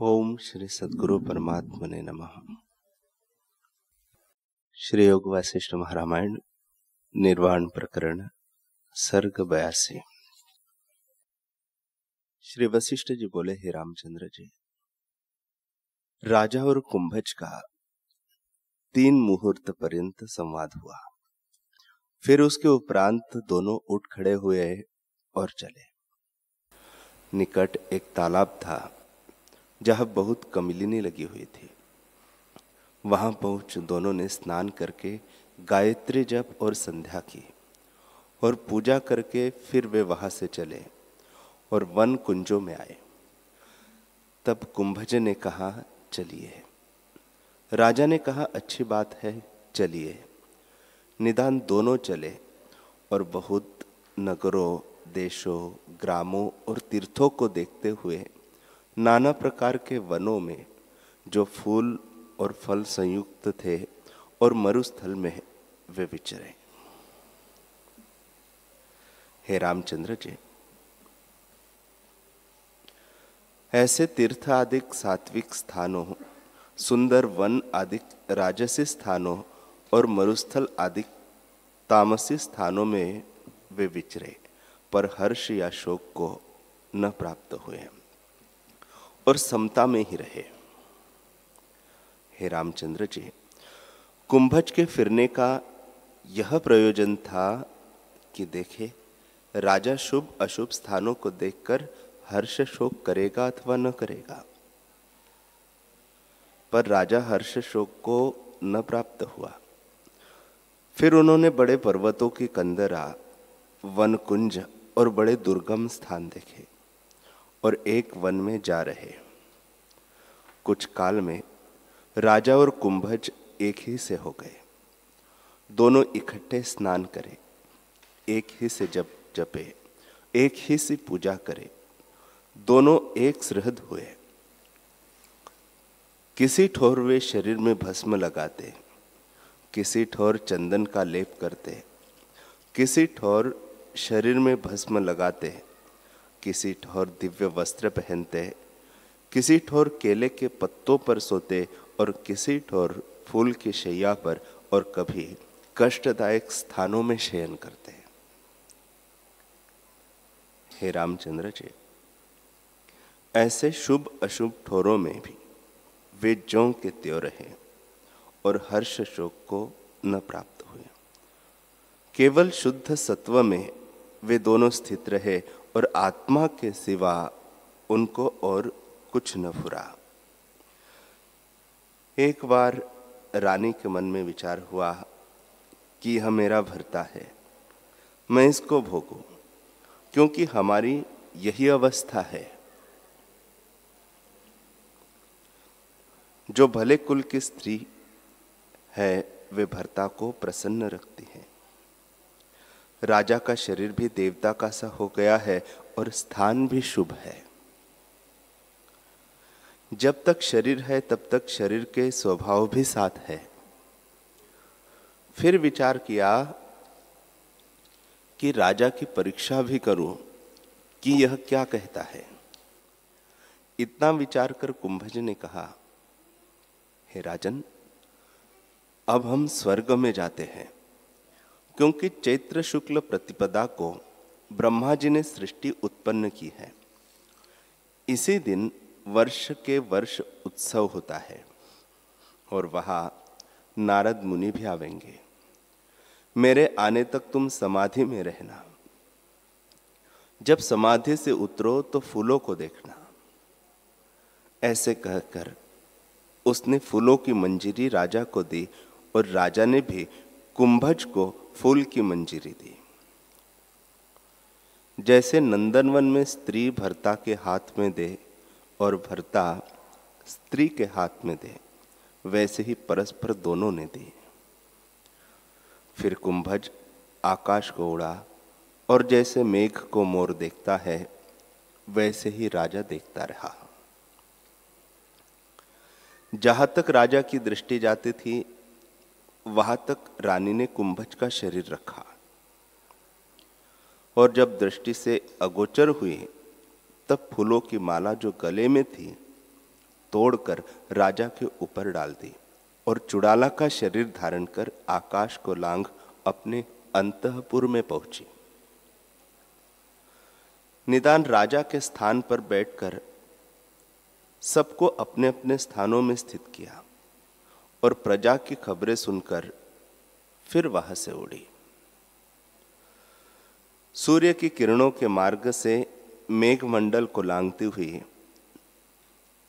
ओम श्री सद्गुरु परमात्मने नमः। श्री योग वासिष्ठ महारामायण निर्वाण प्रकरण सर्ग 82। श्री वशिष्ठ जी बोले, हे रामचंद्र जी, राजा और कुंभज का 3 मुहूर्त पर्यंत संवाद हुआ। फिर उसके उपरांत दोनों उठ खड़े हुए और चले। निकट एक तालाब था जहां बहुत कमलिनी लगी हुई थी। वहां पहुंच दोनों ने स्नान करके गायत्री जप और संध्या की और पूजा करके फिर वे वहां से चले और वन कुंजों में आए। तब कुंभज ने कहा, चलिए। राजा ने कहा, अच्छी बात है, चलिए। निदान दोनों चले और बहुत नगरों, देशों, ग्रामों और तीर्थों को देखते हुए नाना प्रकार के वनों में जो फूल और फल संयुक्त थे और मरुस्थल में वे विचरे। हे रामचंद्र जी, ऐसे तीर्थ आदिक सात्विक स्थानों, सुंदर वन आदिक राजसी स्थानों और मरुस्थल आदिक तामसी स्थानों में वे विचरे, पर हर्ष या शोक को न प्राप्त हुए और समता में ही रहे। हे रामचंद्र जी, कुंभज के फिरने का यह प्रयोजन था कि देखे राजा शुभ अशुभ स्थानों को देखकर हर्ष शोक करेगा अथवा न करेगा। पर राजा हर्ष शोक को न प्राप्त हुआ। फिर उन्होंने बड़े पर्वतों की कंदरा, वन कुंज और बड़े दुर्गम स्थान देखे और एक वन में जा रहे। कुछ काल में राजा और कुंभज एक ही से हो गए। दोनों इकट्ठे स्नान करे, एक ही से जप जपे, एक ही सी पूजा करे। दोनों एक सुहृद हुए। किसी ठोर वे शरीर में भस्म लगाते, किसी ठोर चंदन का लेप करते, किसी ठोर शरीर में भस्म लगाते, किसी ठोर दिव्य वस्त्र पहनते, किसी ठोर केले के पत्तों पर सोते और किसी ठोर फूल की शैया पर और कभी कष्टदायक स्थानों में शयन करते। हे रामचंद्र जी, ऐसे शुभ अशुभ ठोरों में भी वे ज्यों के त्यों रहे और हर्ष शोक को न प्राप्त हुए। केवल शुद्ध सत्व में वे दोनों स्थित रहे और आत्मा के सिवा उनको और कुछ न फुरा। एक बार रानी के मन में विचार हुआ कि यह मेरा भर्ता है, मैं इसको भोगूं, क्योंकि हमारी यही अवस्था है। जो भले कुल की स्त्री है वे भर्ता को प्रसन्न रखती है। राजा का शरीर भी देवता का सा हो गया है और स्थान भी शुभ है। जब तक शरीर है तब तक शरीर के स्वभाव भी साथ है। फिर विचार किया कि राजा की परीक्षा भी करूं कि यह क्या कहता है। इतना विचार कर कुंभज ने कहा, हे राजन, अब हम स्वर्ग में जाते हैं, क्योंकि चैत्र शुक्ल प्रतिपदा को ब्रह्मा जी ने सृष्टि उत्पन्न की है। इसी दिन वर्ष के वर्ष उत्सव होता है और वहां नारद मुनि भी आवेंगे। मेरे आने तक तुम समाधि में रहना। जब समाधि से उतरो तो फूलों को देखना। ऐसे कहकर उसने फूलों की मंजीरी राजा को दी और राजा ने भी कुंभज को फूल की मंजीरी दी। जैसे नंदनवन में स्त्री भर्ता के हाथ में दे और भर्ता स्त्री के हाथ में दे, वैसे ही परस्पर दोनों ने दी। फिर कुंभज आकाश को उड़ा और जैसे मेघ को मोर देखता है वैसे ही राजा देखता रहा। जहां तक राजा की दृष्टि जाती थी वहां तक रानी ने कुंभज का शरीर रखा और जब दृष्टि से अगोचर हुई तब फूलों की माला जो गले में थी तोड़कर राजा के ऊपर डाल दी और चुड़ाला का शरीर धारण कर आकाश को लांघ अपने अंतःपुर में पहुंची। निदान राजा के स्थान पर बैठकर सबको अपने अपने स्थानों में स्थित किया और प्रजा की खबरें सुनकर फिर वहां से उड़ी। सूर्य की किरणों के मार्ग से मेघमंडल को लांघती हुई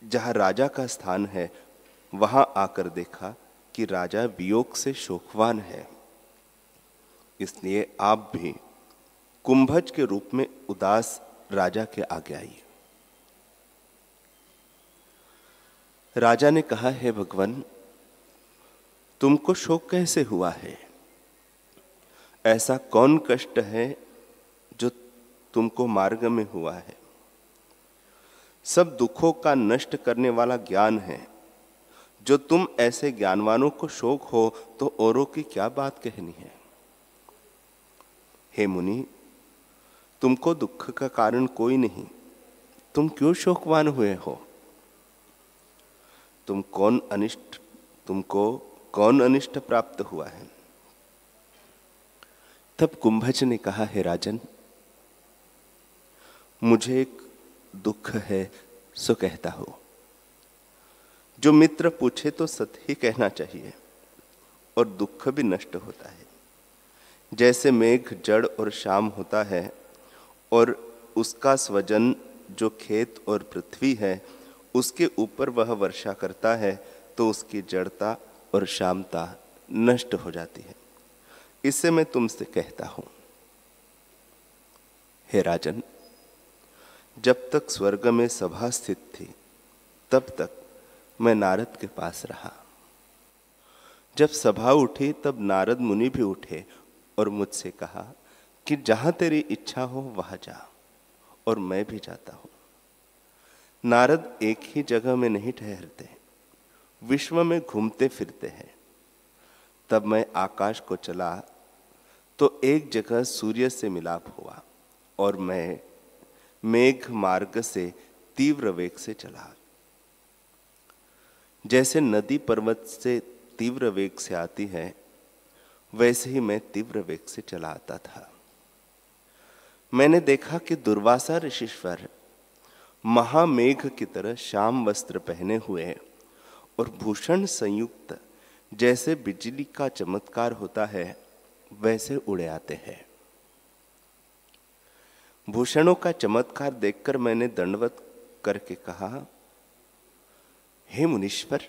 जहां राजा का स्थान है, वहां आकर देखा कि राजा वियोग से शोकवान है। इसलिए आप भी कुंभज के रूप में उदास राजा के आगे आइए। राजा ने कहा, हे भगवान, तुमको शोक कैसे हुआ है? ऐसा कौन कष्ट है जो तुमको मार्ग में हुआ है? सब दुखों का नष्ट करने वाला ज्ञान है। जो तुम ऐसे ज्ञानवानों को शोक हो तो औरों की क्या बात कहनी है? हे मुनि, तुमको दुख का कारण कोई नहीं, तुम क्यों शोकवान हुए हो? तुमको कौन अनिष्ट प्राप्त हुआ है? तब कुंभज ने कहा, हे राजन, मुझे एक दुख है सो कहता हो। जो मित्र पूछे तो सत्य ही कहना चाहिए और दुख भी नष्ट होता है। जैसे मेघ जड़ और शाम होता है और उसका स्वजन जो खेत और पृथ्वी है उसके ऊपर वह वर्षा करता है तो उसकी जड़ता और शामता नष्ट हो जाती है। इससे मैं तुमसे कहता हूं, हे राजन, जब तक स्वर्ग में सभा स्थित थी तब तक मैं नारद के पास रहा। जब सभा उठी तब नारद मुनि भी उठे और मुझसे कहा कि जहां तेरी इच्छा हो वहां जा, और मैं भी जाता हूं। नारद एक ही जगह में नहीं ठहरते, विश्व में घूमते फिरते हैं। तब मैं आकाश को चला तो एक जगह सूर्य से मिलाप हुआ और मैं मेघ मार्ग से तीव्र वेग से चला। जैसे नदी पर्वत से तीव्र वेग से आती है, वैसे ही मैं तीव्र वेग से चला आता था। मैंने देखा कि दुर्वासा ऋषिश्वर महामेघ की तरह श्याम वस्त्र पहने हुए और भूषण संयुक्त जैसे बिजली का चमत्कार होता है वैसे उड़े आते हैं। भूषणों का चमत्कार देखकर मैंने दंडवत करके कहा, हे मुनीश्वर,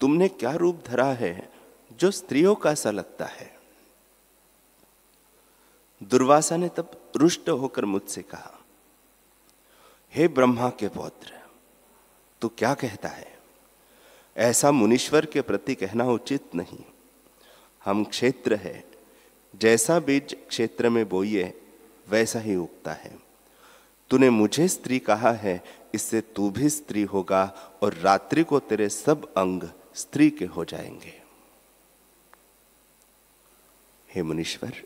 तुमने क्या रूप धरा है जो स्त्रियों का सा लगता है? दुर्वासा ने तब रुष्ट होकर मुझसे कहा, हे ब्रह्मा के पौत्र, तू क्या कहता है? ऐसा मुनीश्वर के प्रति कहना उचित नहीं। हम क्षेत्र है, जैसा बीज क्षेत्र में बोइए वैसा ही उगता है। तूने मुझे स्त्री कहा है, इससे तू भी स्त्री होगा और रात्रि को तेरे सब अंग स्त्री के हो जाएंगे। हे मुनीश्वर,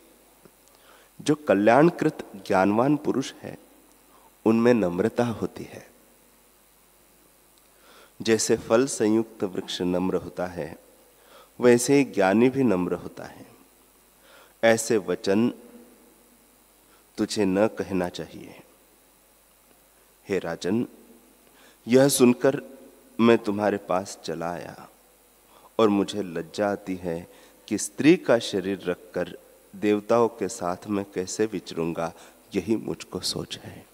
जो कल्याणकृत ज्ञानवान पुरुष है उनमें नम्रता होती है। जैसे फल संयुक्त वृक्ष नम्र होता है, वैसे ही ज्ञानी भी नम्र होता है। ऐसे वचन तुझे न कहना चाहिए। हे राजन, यह सुनकर मैं तुम्हारे पास चला आया और मुझे लज्जा आती है कि स्त्री का शरीर रखकर देवताओं के साथ मैं कैसे विचरूंगा, यही मुझको सोच है।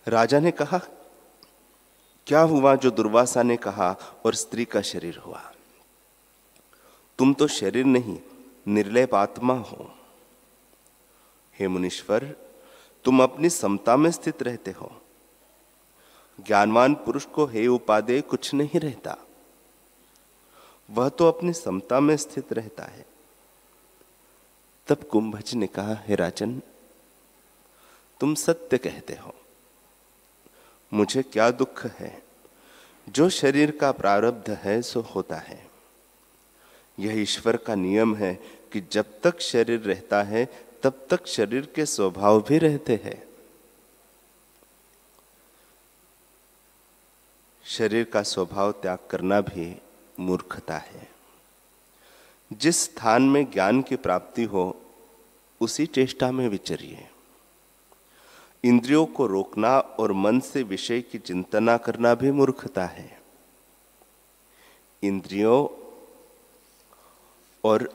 राजा ने कहा, क्या हुआ जो दुर्वासा ने कहा और स्त्री का शरीर हुआ? तुम तो शरीर नहीं, निर्लेप आत्मा हो। हे मुनीश्वर, तुम अपनी समता में स्थित रहते हो। ज्ञानवान पुरुष को हे उपादेय कुछ नहीं रहता, वह तो अपनी समता में स्थित रहता है। तब कुंभज ने कहा, हे राजन, तुम सत्य कहते हो। मुझे क्या दुख है? जो शरीर का प्रारब्ध है सो होता है। यह ईश्वर का नियम है कि जब तक शरीर रहता है तब तक शरीर के स्वभाव भी रहते हैं। शरीर का स्वभाव त्याग करना भी मूर्खता है। जिस स्थान में ज्ञान की प्राप्ति हो उसी चेष्टा में विचरिए। इंद्रियों को रोकना और मन से विषय की चिंता न करना भी मूर्खता है। इंद्रियों और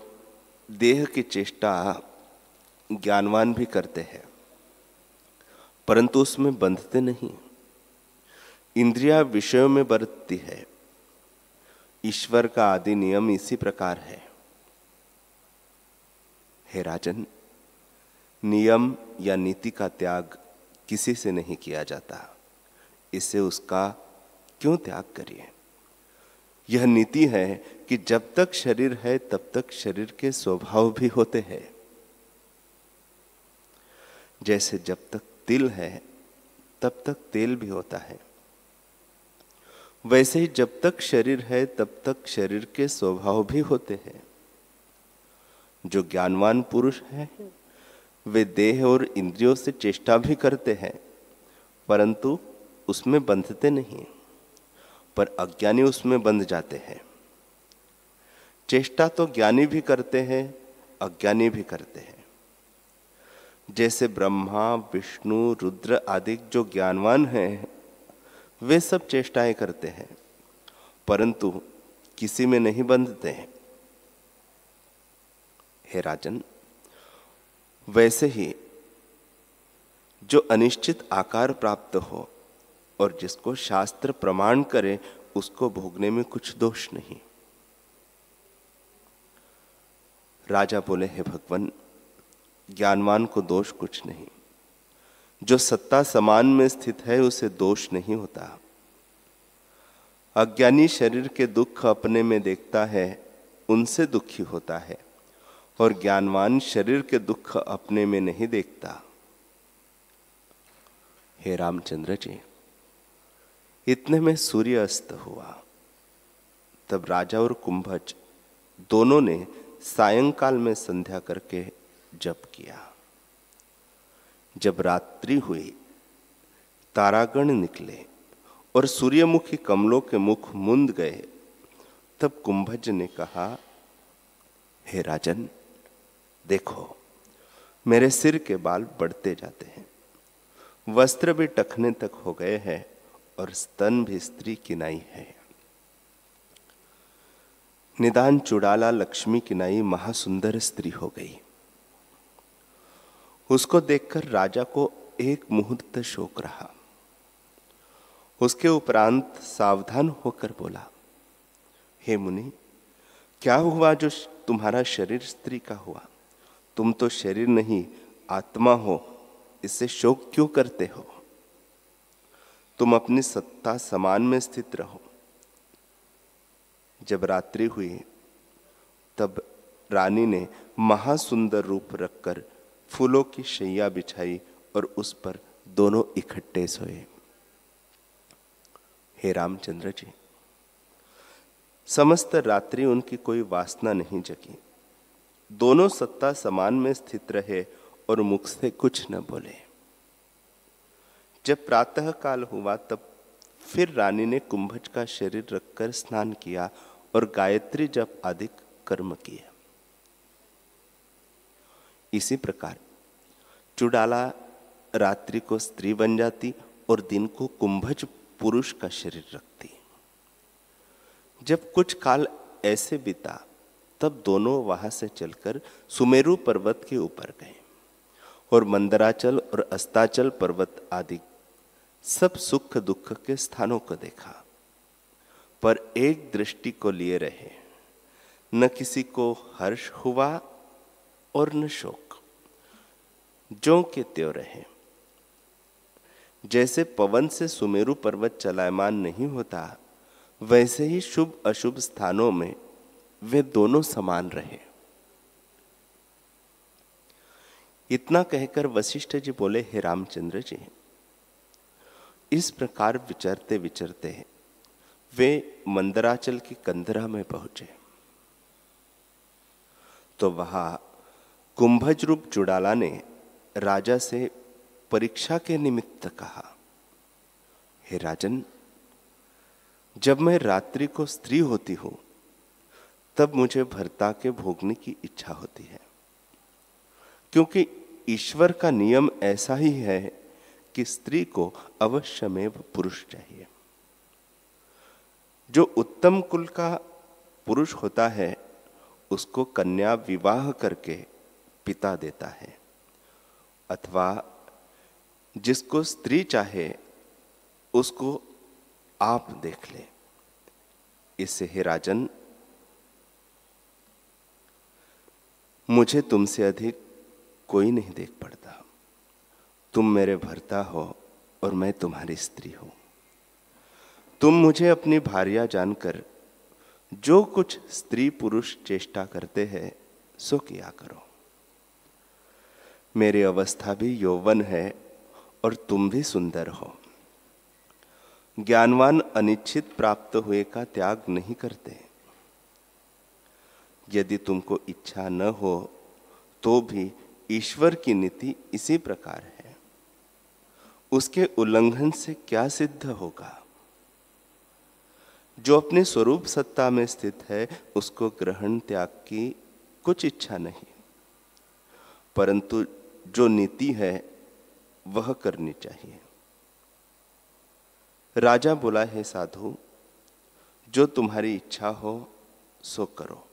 देह की चेष्टा ज्ञानवान भी करते हैं, परंतु उसमें बंधते नहीं। इंद्रियां विषयों में बरतती है। ईश्वर का आदि नियम इसी प्रकार है। हे राजन, नियम या नीति का त्याग किसी से नहीं किया जाता, इससे उसका क्यों त्याग करिए। यह नीति है कि जब तक शरीर है तब तक शरीर के स्वभाव भी होते हैं। जैसे जब तक तिल है तब तक तेल भी होता है, वैसे ही जब तक शरीर है तब तक शरीर के स्वभाव भी होते हैं। जो ज्ञानवान पुरुष है वे देह और इंद्रियों से चेष्टा भी करते हैं, परंतु उसमें बंधते नहीं, पर अज्ञानी उसमें बंध जाते हैं। चेष्टा तो ज्ञानी भी करते हैं, अज्ञानी भी करते हैं। जैसे ब्रह्मा, विष्णु, रुद्र आदि जो ज्ञानवान हैं वे सब चेष्टाएं करते हैं, परंतु किसी में नहीं बंधते हैं। हे राजन, वैसे ही जो अनिश्चित आकार प्राप्त हो और जिसको शास्त्र प्रमाण करे उसको भोगने में कुछ दोष नहीं। राजा बोले, हे भगवान, ज्ञानवान को दोष कुछ नहीं। जो सत्ता समान में स्थित है उसे दोष नहीं होता। अज्ञानी शरीर के दुख अपने में देखता है, उनसे दुखी होता है, और ज्ञानवान शरीर के दुख अपने में नहीं देखता। हे रामचंद्र जी, इतने में सूर्य अस्त हुआ। तब राजा और कुंभज दोनों ने सायंकाल में संध्या करके जप किया। जब रात्रि हुई, तारागण निकले और सूर्यमुखी कमलों के मुख मुंद गए, तब कुंभज ने कहा, हे राजन, देखो मेरे सिर के बाल बढ़ते जाते हैं, वस्त्र भी टखने तक हो गए हैं और स्तन भी स्त्री किनाई है। निदान चुड़ाला लक्ष्मी किनाई महासुंदर स्त्री हो गई। उसको देखकर राजा को एक मुहूर्त शोक रहा। उसके उपरांत सावधान होकर बोला, हे मुनि, क्या हुआ जो तुम्हारा शरीर स्त्री का हुआ? तुम तो शरीर नहीं आत्मा हो, इससे शोक क्यों करते हो? तुम अपनी सत्ता समान में स्थित रहो। जब रात्रि हुई तब रानी ने महासुंदर रूप रखकर फूलों की शैया बिछाई और उस पर दोनों इकट्ठे सोए। हे रामचंद्र जी, समस्त रात्रि उनकी कोई वासना नहीं जगी। दोनों सत्ता समान में स्थित रहे और मुख से कुछ न बोले। जब प्रातः काल हुआ तब फिर रानी ने कुंभज का शरीर रखकर स्नान किया और गायत्री जप आदि कर्म किए। इसी प्रकार चुड़ाला रात्रि को स्त्री बन जाती और दिन को कुंभज पुरुष का शरीर रखती। जब कुछ काल ऐसे बीता तब दोनों वहां से चलकर सुमेरु पर्वत के ऊपर गए और मंदराचल और अस्ताचल पर्वत आदि सब सुख दुख के स्थानों को देखा, पर एक दृष्टि को लिए रहे। न किसी को हर्ष हुआ और न शोक, ज्यों के त्यों रहे। जैसे पवन से सुमेरु पर्वत चलायमान नहीं होता, वैसे ही शुभ अशुभ स्थानों में वे दोनों समान रहे। इतना कहकर वशिष्ठ जी बोले, हे रामचंद्र जी, इस प्रकार विचरते विचरते वे मंदराचल की कंदरा में पहुंचे तो वहां कुंभज रूप चुड़ाला ने राजा से परीक्षा के निमित्त कहा, हे राजन, जब मैं रात्रि को स्त्री होती हूं तब मुझे भर्ता के भोगने की इच्छा होती है, क्योंकि ईश्वर का नियम ऐसा ही है कि स्त्री को अवश्यमेव पुरुष चाहिए। जो उत्तम कुल का पुरुष होता है उसको कन्या विवाह करके पिता देता है, अथवा जिसको स्त्री चाहे उसको आप देख ले। इससे हे राजन, मुझे तुमसे अधिक कोई नहीं देख पड़ता। तुम मेरे भर्ता हो और मैं तुम्हारी स्त्री हूं। तुम मुझे अपनी भार्या जानकर जो कुछ स्त्री पुरुष चेष्टा करते हैं सो किया करो। मेरी अवस्था भी यौवन है और तुम भी सुंदर हो। ज्ञानवान अनिच्छित प्राप्त हुए का त्याग नहीं करते। यदि तुमको इच्छा न हो तो भी ईश्वर की नीति इसी प्रकार है। उसके उल्लंघन से क्या सिद्ध होगा? जो अपने स्वरूप सत्ता में स्थित है उसको ग्रहण त्याग की कुछ इच्छा नहीं, परंतु जो नीति है वह करनी चाहिए। राजा बोला, है साधु, जो तुम्हारी इच्छा हो सो करो।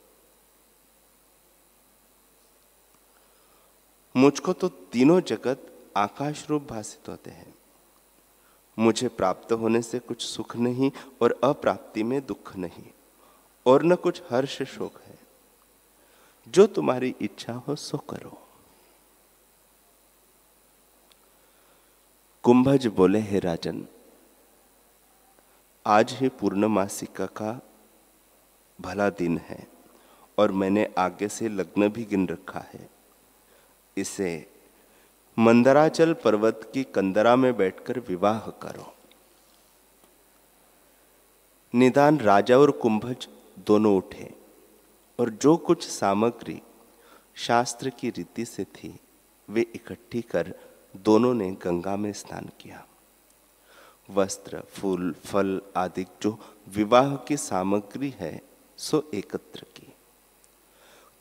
मुझको तो तीनों जगत आकाश रूप भासित होते हैं। मुझे प्राप्त होने से कुछ सुख नहीं और अप्राप्ति में दुख नहीं, और न कुछ हर्ष शोक है। जो तुम्हारी इच्छा हो सो करो। कुंभज बोले, हे राजन, आज ही पूर्णमासिका का भला दिन है और मैंने आगे से लग्न भी गिन रखा है। इसे मंदराचल पर्वत की कंदरा में बैठकर विवाह करो। निदान राजा और कुंभज दोनों उठे और जो कुछ सामग्री शास्त्र की रीति से थी वे इकट्ठी कर दोनों ने गंगा में स्नान किया। वस्त्र, फूल, फल आदि जो विवाह की सामग्री है सो एकत्र की।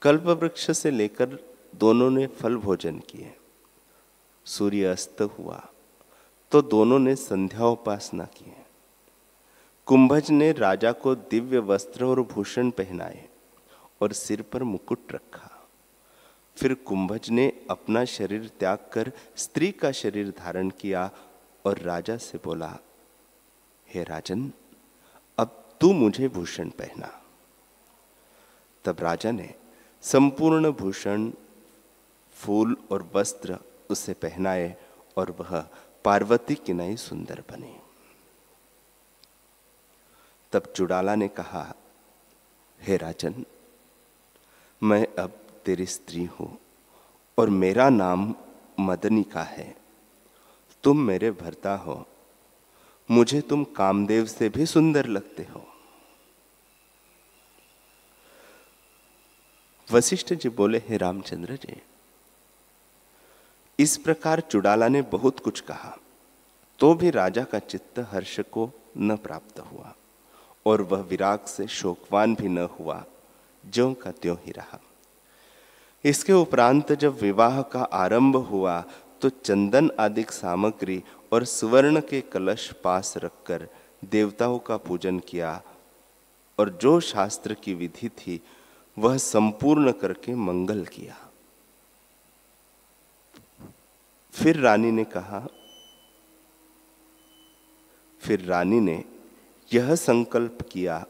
कल्प वृक्ष से लेकर दोनों ने फल भोजन किए। सूर्य अस्त हुआ तो दोनों ने संध्या उपासना की। कुंभज ने राजा को दिव्य वस्त्र और भूषण पहनाए और सिर पर मुकुट रखा। फिर कुंभज ने अपना शरीर त्याग कर स्त्री का शरीर धारण किया और राजा से बोला, हे राजन, अब तू मुझे भूषण पहना। तब राजा ने संपूर्ण भूषण, फूल और वस्त्र उसे पहनाए और वह पार्वती की नई सुंदर बनी। तब चुड़ाला ने कहा, हे राजन, मैं अब तेरी स्त्री हूं और मेरा नाम मदनिका है। तुम मेरे भर्ता हो। मुझे तुम कामदेव से भी सुंदर लगते हो। वशिष्ठ जी बोले, हे रामचंद्र जी, इस प्रकार चुड़ाला ने बहुत कुछ कहा तो भी राजा का चित्त हर्ष को न प्राप्त हुआ और वह विराग से शोकवान भी न हुआ, ज्यों का त्यों ही रहा। इसके उपरांत जब विवाह का आरंभ हुआ तो चंदन आदि सामग्री और सुवर्ण के कलश पास रखकर देवताओं का पूजन किया और जो शास्त्र की विधि थी वह संपूर्ण करके मंगल किया। फिर रानी ने यह संकल्प किया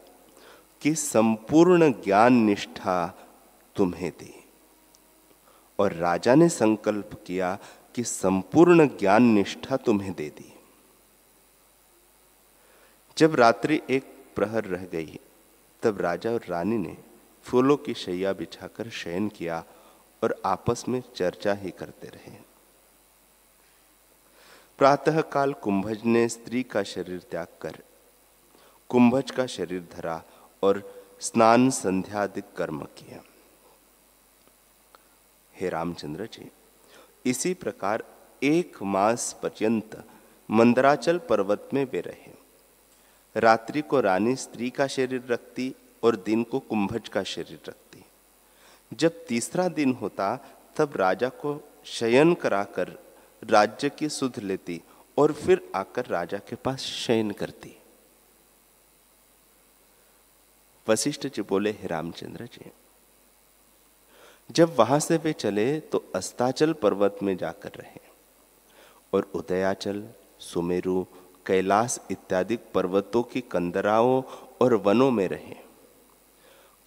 कि संपूर्ण ज्ञान निष्ठा तुम्हें दी, और राजा ने संकल्प किया कि संपूर्ण ज्ञान निष्ठा तुम्हें दे दी। जब रात्रि 1 प्रहर रह गई तब राजा और रानी ने फूलों की शैया बिछाकर शयन किया और आपस में चर्चा ही करते रहे। प्रातःकाल कुंभज ने स्त्री का शरीर त्याग कर कुंभज का शरीर धरा और स्नान संध्यादि कर्म किया। हे रामचंद्र जी, इसी प्रकार 1 मास पर्यंत मंदराचल पर्वत में वे रहे। रात्रि को रानी स्त्री का शरीर रखती और दिन को कुंभज का शरीर रखती। जब तीसरा दिन होता तब राजा को शयन कराकर राज्य की सुध लेती और फिर आकर राजा के पास शयन करती। वशिष्ठ जी बोले, हे रामचंद्र जी, जब वहां से वे चले तो अस्ताचल पर्वत में जाकर रहे और उदयाचल, सुमेरु, कैलाश इत्यादि पर्वतों की कंदराओं और वनों में रहे।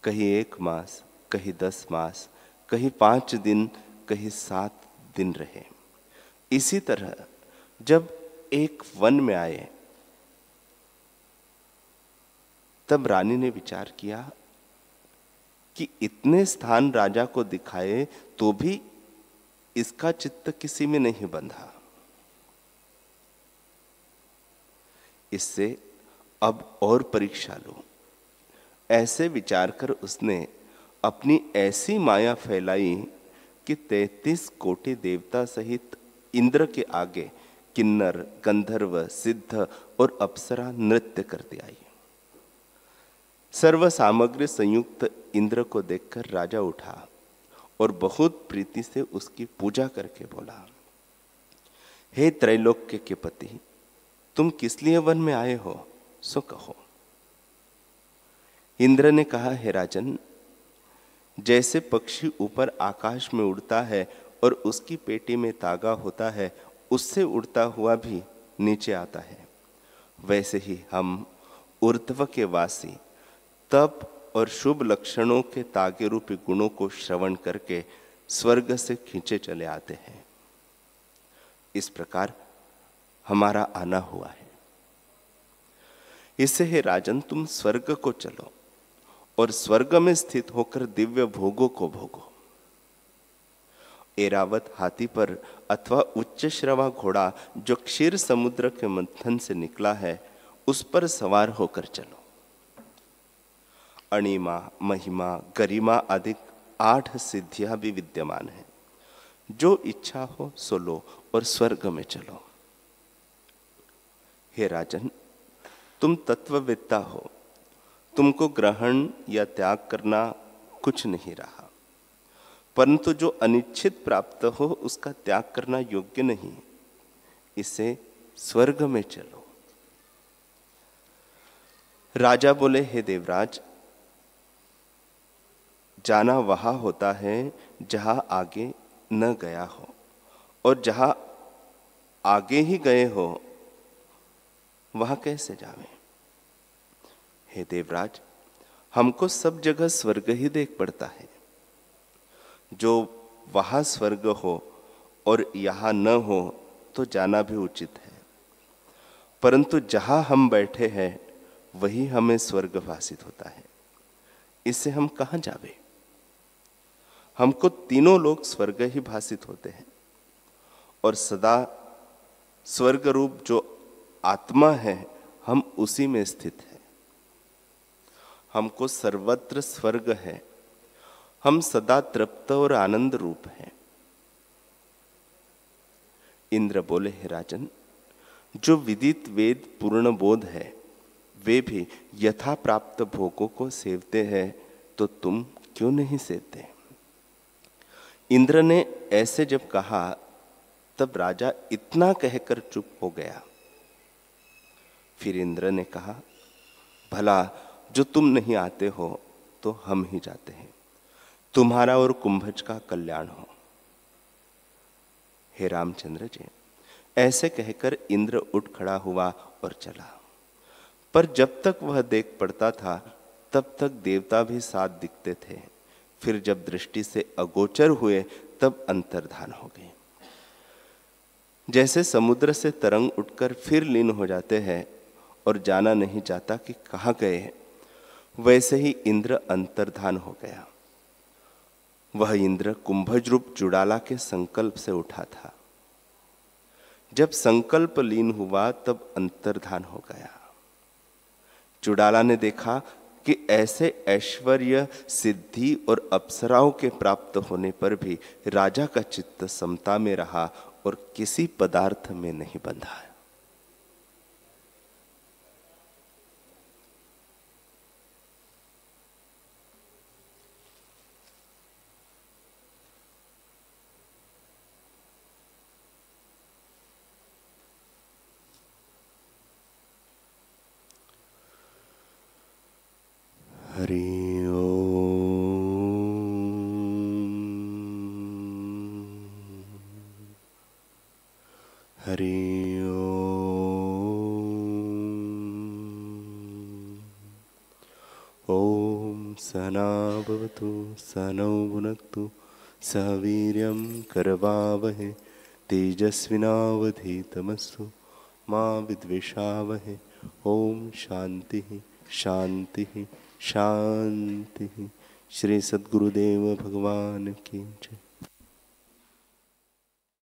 कहीं 1 मास, कहीं 10 मास, कहीं 5 दिन, कहीं 7 दिन रहे। इसी तरह जब एक वन में आए तब रानी ने विचार किया कि इतने स्थान राजा को दिखाए तो भी इसका चित्त किसी में नहीं बंधा। इससे अब और परीक्षा लो। ऐसे विचार कर उसने अपनी ऐसी माया फैलाई कि 33 कोटि देवता सहित इंद्र के आगे किन्नर, गंधर्व, सिद्ध और अप्सरा नृत्य करती आई। सर्व सामग्री संयुक्त इंद्र को देखकर राजा उठा और बहुत प्रीति से उसकी पूजा करके बोला, हे त्रैलोक्य के पति, तुम किस लिए वन में आए हो, सो कहो। इंद्र ने कहा, हे राजन, जैसे पक्षी ऊपर आकाश में उड़ता है और उसकी पेटी में तागा होता है, उससे उड़ता हुआ भी नीचे आता है, वैसे ही हम ऊर्ध्व के वासी तप और शुभ लक्षणों के तागे रूपी गुणों को श्रवण करके स्वर्ग से खींचे चले आते हैं। इस प्रकार हमारा आना हुआ है। इससे हे राजन, तुम स्वर्ग को चलो और स्वर्ग में स्थित होकर दिव्य भोगों को भोगो। एरावत हाथी पर अथवा उच्च श्रवा घोड़ा जो क्षीर समुद्र के मंथन से निकला है, उस पर सवार होकर चलो। अणिमा, महिमा, गरिमा आदि 8 सिद्धियां भी विद्यमान हैं। जो इच्छा हो सो लो और स्वर्ग में चलो। हे राजन, तुम तत्ववेत्ता हो, तुमको ग्रहण या त्याग करना कुछ नहीं रहा, परंतु जो अनिच्छित प्राप्त हो उसका त्याग करना योग्य नहीं। इसे स्वर्ग में चलो। राजा बोले, हे देवराज, जाना वहां होता है जहां आगे न गया हो, और जहां आगे ही गए हो वहां कैसे जावे। हे देवराज, हमको सब जगह स्वर्ग ही देख पड़ता है। जो वहां स्वर्ग हो और यहां न हो तो जाना भी उचित है, परंतु जहां हम बैठे हैं वही हमें स्वर्ग भासित होता है। इससे हम कहां जावे। हमको तीनों लोग स्वर्ग ही भासित होते हैं और सदा स्वर्ग रूप जो आत्मा है हम उसी में स्थित है। हमको सर्वत्र स्वर्ग है। हम सदा तृप्त और आनंद रूप हैं। इंद्र बोले, हे राजन, जो विदित वेद पूर्ण बोध है वे भी यथा प्राप्त भोगों को सेवते हैं, तो तुम क्यों नहीं सेवते। इंद्र ने ऐसे जब कहा तब राजा इतना कहकर चुप हो गया। फिर इंद्र ने कहा, भला जो तुम नहीं आते हो तो हम ही जाते हैं। तुम्हारा और कुंभज का कल्याण हो। हे रामचंद्र जी, ऐसे कहकर इंद्र उठ खड़ा हुआ और चला। पर जब तक वह देख पड़ता था तब तक देवता भी साथ दिखते थे। फिर जब दृष्टि से अगोचर हुए तब अंतर्धान हो गए। जैसे समुद्र से तरंग उठकर फिर लीन हो जाते हैं और जाना नहीं जाता कि कहाँ गए, वैसे ही इंद्र अंतर्धान हो गया। वह इंद्र कुंभज रूप जुड़ाला के संकल्प से उठा था। जब संकल्प लीन हुआ तब अंतर्धान हो गया। जुड़ाला ने देखा कि ऐसे ऐश्वर्य, सिद्धि और अप्सराओं के प्राप्त होने पर भी राजा का चित्त समता में रहा और किसी पदार्थ में नहीं बंधा है। हरि ओम। हरि ओम। सहना भवतु सहनौ भुनक्तु सह वीर्यं करवावहे तेजस्विनावधीतमस्तु मा विद्विषावहे। ओम शांति शांति शांति। श्री सद्गुरुदेव भगवान की जय।